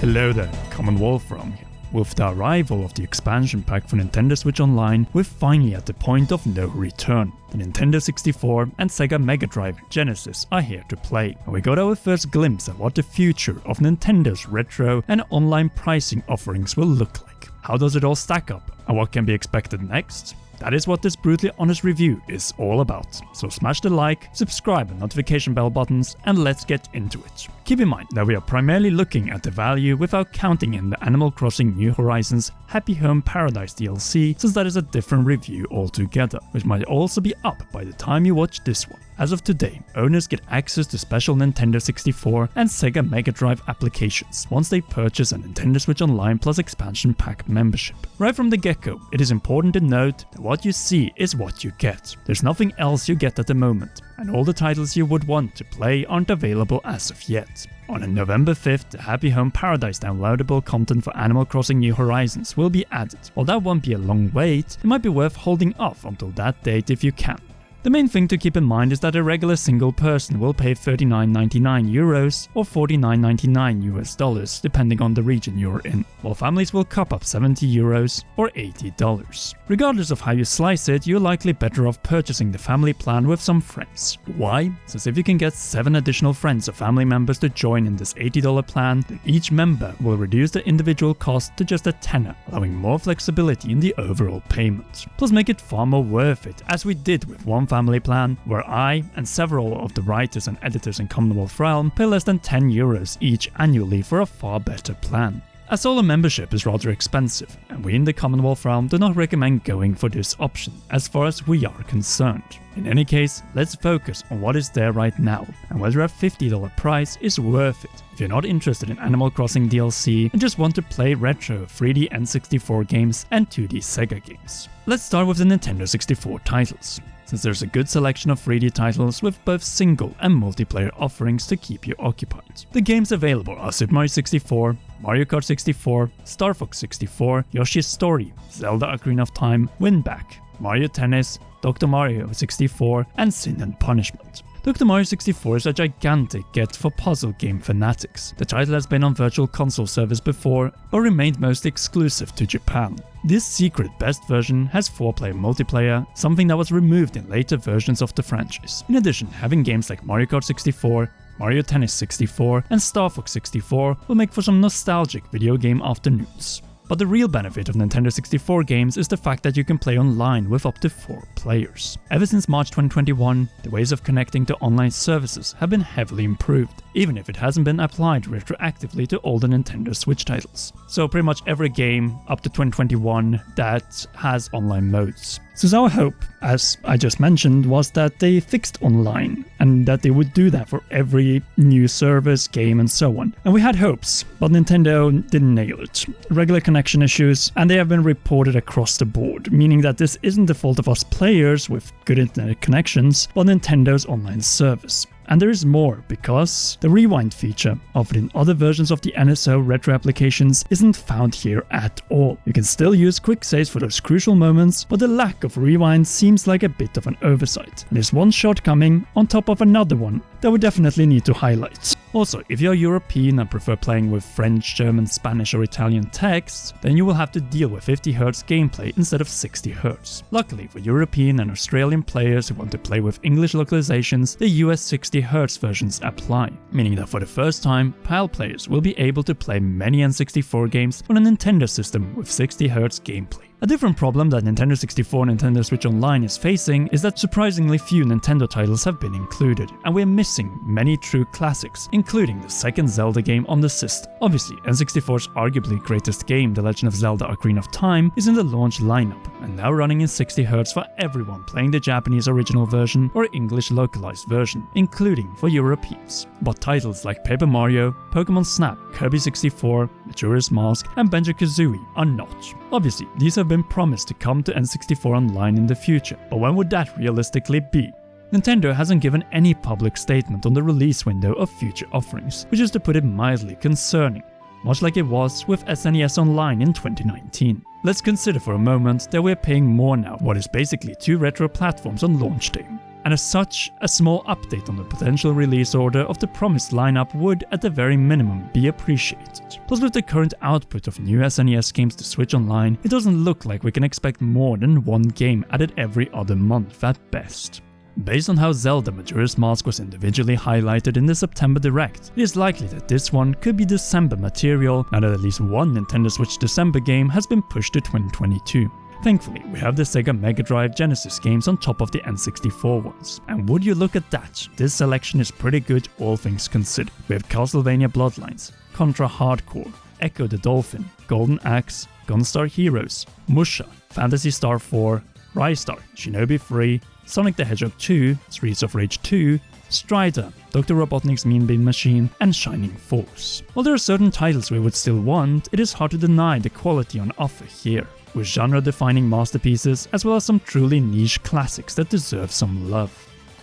Hello there, Common Wolfram here. With the arrival of the expansion pack for Nintendo Switch Online, we're finally at the point of no return. The Nintendo 64 and Sega Mega Drive Genesis are here to play, and we got our first glimpse at what the future of Nintendo's retro and online pricing offerings will look like. How does it all stack up, and what can be expected next? That is what this brutally honest review is all about. So smash the like, subscribe and notification bell buttons, and let's get into it. Keep in mind that we are primarily looking at the value without counting in the Animal Crossing New Horizons Happy Home Paradise DLC, since that is a different review altogether, which might also be up by the time you watch this one. As of today, owners get access to special Nintendo 64 and Sega Mega Drive applications once they purchase a Nintendo Switch Online Plus expansion pack membership. Right from the get-go, it is important to note that what you see is what you get. There's nothing else you get at the moment, and all the titles you would want to play aren't available as of yet. On November 5th, the Happy Home Paradise downloadable content for Animal Crossing New Horizons will be added. While that won't be a long wait, it might be worth holding off until that date if you can. The main thing to keep in mind is that a regular single person will pay €39.99 or $49.99 depending on the region you're in, while families will cop up €70 or $80. Regardless of how you slice it, you're likely better off purchasing the family plan with some friends. Why? Since if you can get 7 additional friends or family members to join in this $80 plan, then each member will reduce the individual cost to just a tenner, allowing more flexibility in the overall payment. Plus make it far more worth it, as we did with one family plan, where I and several of the writers and editors in Commonwealth Realm pay less than €10 each annually for a far better plan. A solo membership is rather expensive, and we in the Commonwealth Realm do not recommend going for this option as far as we are concerned. In any case, let's focus on what is there right now, and whether a $50 price is worth it if you're not interested in Animal Crossing DLC and just want to play retro 3D N64 games and 2D Sega games. Let's start with the Nintendo 64 titles, since there's a good selection of 3D titles with both single and multiplayer offerings to keep you occupied. The games available are Super Mario 64, Mario Kart 64, Star Fox 64, Yoshi's Story, Zelda Ocarina of Time, Winback, Mario Tennis, Dr. Mario 64, and Sin and Punishment. Dr. Mario 64 is a gigantic get for puzzle game fanatics. The title has been on Virtual Console service before, but remained mostly exclusive to Japan. This secret best version has 4-player multiplayer, something that was removed in later versions of the franchise. In addition, having games like Mario Kart 64, Mario Tennis 64, and Star Fox 64 will make for some nostalgic video game afternoons. But the real benefit of Nintendo 64 games is the fact that you can play online with up to 4 players. Ever since March 2021, the ways of connecting to online services have been heavily improved, even if it hasn't been applied retroactively to all the Nintendo Switch titles. So pretty much every game up to 2021 that has online modes. So our hope, as I just mentioned, was that they fixed online and that they would do that for every new service, game and so on. And we had hopes, but Nintendo didn't nail it. Regular connection issues, and they have been reported across the board, meaning that this isn't the fault of us players with good internet connections, but Nintendo's online service. And there is more, because the rewind feature offered in other versions of the NSO retro applications isn't found here at all. You can still use quick saves for those crucial moments, but the lack of rewind seems like a bit of an oversight. And there's one shortcoming on top of another one that we definitely need to highlight. Also, if you're European and prefer playing with French, German, Spanish or Italian text, then you will have to deal with 50Hz gameplay instead of 60Hz. Luckily for European and Australian players who want to play with English localizations, the US 60Hz versions apply, meaning that for the first time, PAL players will be able to play many N64 games on a Nintendo system with 60Hz gameplay. A different problem that Nintendo 64 and Nintendo Switch Online is facing is that surprisingly few Nintendo titles have been included, and we're missing many true classics, including the second Zelda game on the system. Obviously, N64's arguably greatest game, The Legend of Zelda Ocarina of Time, is in the launch lineup, and now running in 60Hz for everyone playing the Japanese original version or English localized version, including for Europeans. But titles like Paper Mario, Pokemon Snap, Kirby 64, Majora's Mask, and Banjo-Kazooie are not. Obviously, these have been promised to come to N64 Online in the future, but when would that realistically be? Nintendo hasn't given any public statement on the release window of future offerings, which is to put it mildly concerning, much like it was with SNES Online in 2019. Let's consider for a moment that we're paying more now, what is basically 2 retro platforms on launch day. and as such, a small update on the potential release order of the promised lineup would, at the very minimum, be appreciated. Plus, with the current output of new SNES games to Switch Online, it doesn't look like we can expect more than one game added every other month at best. Based on how Zelda Majora's Mask was individually highlighted in the September Direct, it is likely that this one could be December material, now that at least one Nintendo Switch December game has been pushed to 2022. Thankfully, we have the Sega Mega Drive Genesis games on top of the N64 ones. And would you look at that, this selection is pretty good all things considered. We have Castlevania Bloodlines, Contra Hardcore, Echo the Dolphin, Golden Axe, Gunstar Heroes, Musha, Phantasy Star 4, Rystar, Shinobi 3, Sonic the Hedgehog 2, Streets of Rage 2, Strider, Dr. Robotnik's Mean Bean Machine, and Shining Force. While there are certain titles we would still want, it is hard to deny the quality on offer here, with genre-defining masterpieces as well as some truly niche classics that deserve some love.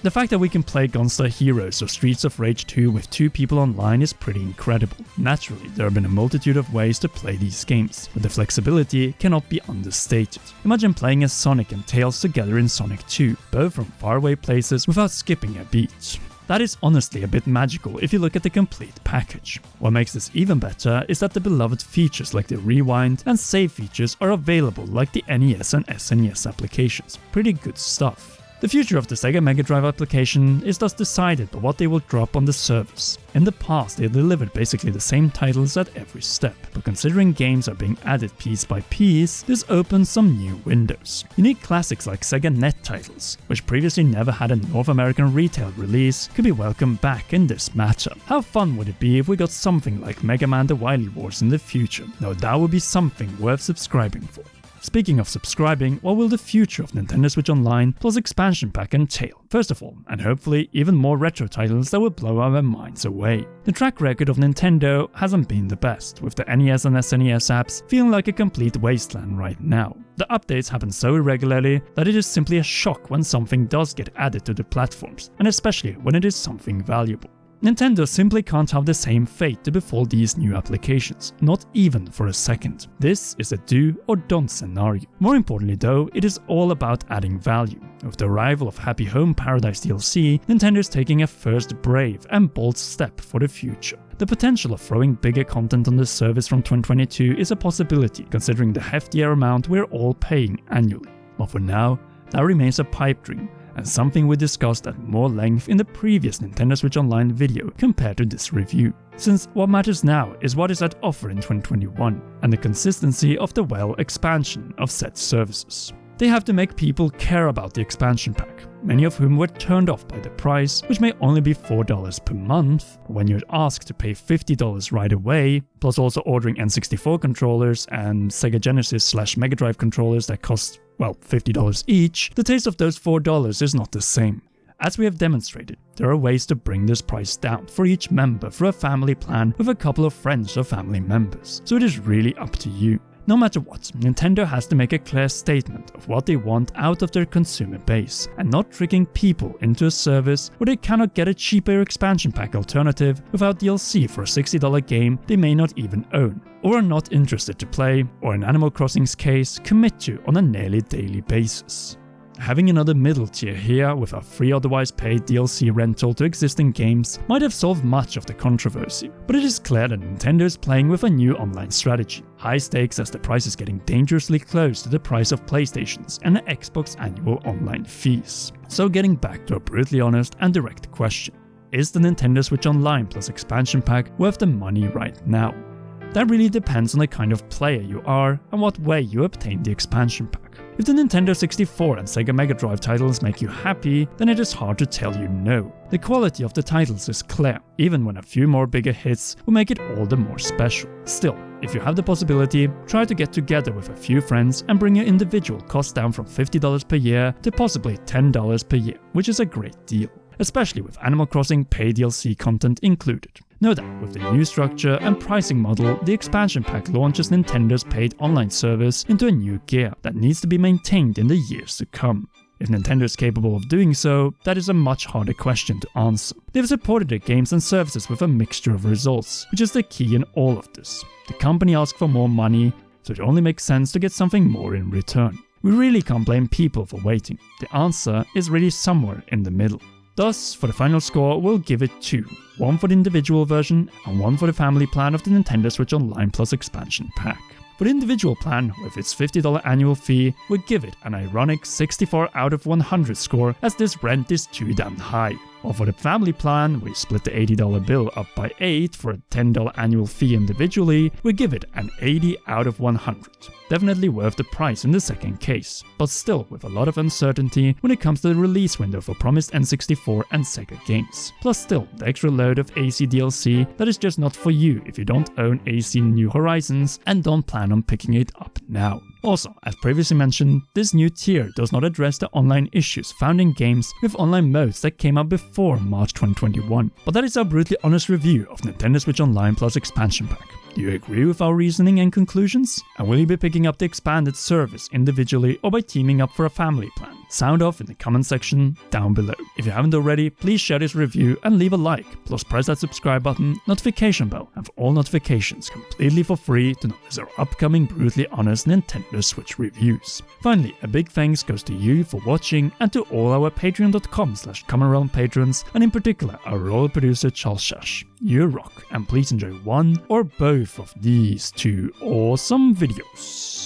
The fact that we can play Gunstar Heroes or Streets of Rage 2 with 2 people online is pretty incredible. Naturally, there have been a multitude of ways to play these games, but the flexibility cannot be understated. Imagine playing as Sonic and Tails together in Sonic 2, both from faraway places without skipping a beat. That is honestly a bit magical if you look at the complete package. What makes this even better is that the beloved features like the rewind and save features are available like the NES and SNES applications. Pretty good stuff. The future of the Sega Mega Drive application is thus decided by what they will drop on the service. In the past, they delivered basically the same titles at every step, but considering games are being added piece by piece, this opens some new windows. Unique classics like Sega NET titles, which previously never had a North American retail release, could be welcomed back in this matter. How fun would it be if we got something like Mega Man The Wily Wars in the future? Now that would be something worth subscribing for. Speaking of subscribing, what will the future of Nintendo Switch Online plus expansion pack entail? First of all, and hopefully even more retro titles that will blow our minds away. The track record of Nintendo hasn't been the best, with the NES and SNES apps feeling like a complete wasteland right now. The updates happen so irregularly that it is simply a shock when something does get added to the platforms, and especially when it is something valuable. Nintendo simply can't have the same fate to befall these new applications, not even for a second. This is a do or don't scenario. More importantly though, it is all about adding value. With the arrival of Happy Home Paradise DLC, Nintendo is taking a first brave and bold step for the future. The potential of throwing bigger content on the service from 2022 is a possibility, considering the heftier amount we're all paying annually. But for now, that remains a pipe dream, and something we discussed at more length in the previous Nintendo Switch Online video compared to this review. Since what matters now is what is at offer in 2021, and the consistency of the expansion of said services. They have to make people care about the expansion pack, many of whom were turned off by the price, which may only be $4 per month, but when you're asked to pay $50 right away, plus also ordering N64 controllers and Sega Genesis / Mega Drive controllers that cost, well, $50 each, the taste of those $4 is not the same. As we have demonstrated, there are ways to bring this price down for each member for a family plan with a couple of friends or family members, so it is really up to you. No matter what, Nintendo has to make a clear statement of what they want out of their consumer base, and not tricking people into a service where they cannot get a cheaper expansion pack alternative without DLC for a $60 game they may not even own, or are not interested to play, or in Animal Crossing's case, commit to on a nearly daily basis. Having another middle tier here with a free otherwise paid DLC rental to existing games might have solved much of the controversy, but it is clear that Nintendo is playing with a new online strategy. High stakes as the price is getting dangerously close to the price of PlayStation's and the Xbox annual online fees. So getting back to a brutally honest and direct question, is the Nintendo Switch Online plus expansion pack worth the money right now? That really depends on the kind of player you are and what way you obtain the expansion pack. If the Nintendo 64 and Sega Mega Drive titles make you happy, then it is hard to tell you no. The quality of the titles is clear, even when a few more bigger hits will make it all the more special. Still, if you have the possibility, try to get together with a few friends and bring your individual cost down from $50 per year to possibly $10 per year, which is a great deal, especially with Animal Crossing paid DLC content included. Know that with the new structure and pricing model, the expansion pack launches Nintendo's paid online service into a new gear that needs to be maintained in the years to come. If Nintendo is capable of doing so, that is a much harder question to answer. They've supported their games and services with a mixture of results, which is the key in all of this. The company asks for more money, so it only makes sense to get something more in return. We really can't blame people for waiting. The answer is really somewhere in the middle. Thus, for the final score, we'll give it 2. 1 for the individual version and 1 for the family plan of the Nintendo Switch Online Plus expansion pack. For the individual plan, with its $50 annual fee, we give it an ironic 64 out of 100 score, as this rent is too damn high. While for the family plan, we split the $80 bill up by 8 for a $10 annual fee individually, we give it an 80 out of 100. Definitely worth the price in the second case, but still with a lot of uncertainty when it comes to the release window for promised N64 and SEGA games. Plus still, the extra load of AC DLC that is just not for you if you don't own AC New Horizons and don't plan on picking it up now. Also, as previously mentioned, this new tier does not address the online issues found in games with online modes that came out before March 2021. But that is our brutally honest review of Nintendo Switch Online Plus expansion pack. Do you agree with our reasoning and conclusions? And will you be picking up the expanded service individually or by teaming up for a family plan? Sound off in the comment section down below. If you haven't already, please share this review and leave a like, plus press that subscribe button, notification bell, and for all notifications completely for free to notice our upcoming brutally honest Nintendo Switch reviews. Finally, a big thanks goes to you for watching and to all our patreon.com/CommonRealm patrons, and in particular our royal producer Charles Shash. You rock, and please enjoy one or both of these 2 awesome videos.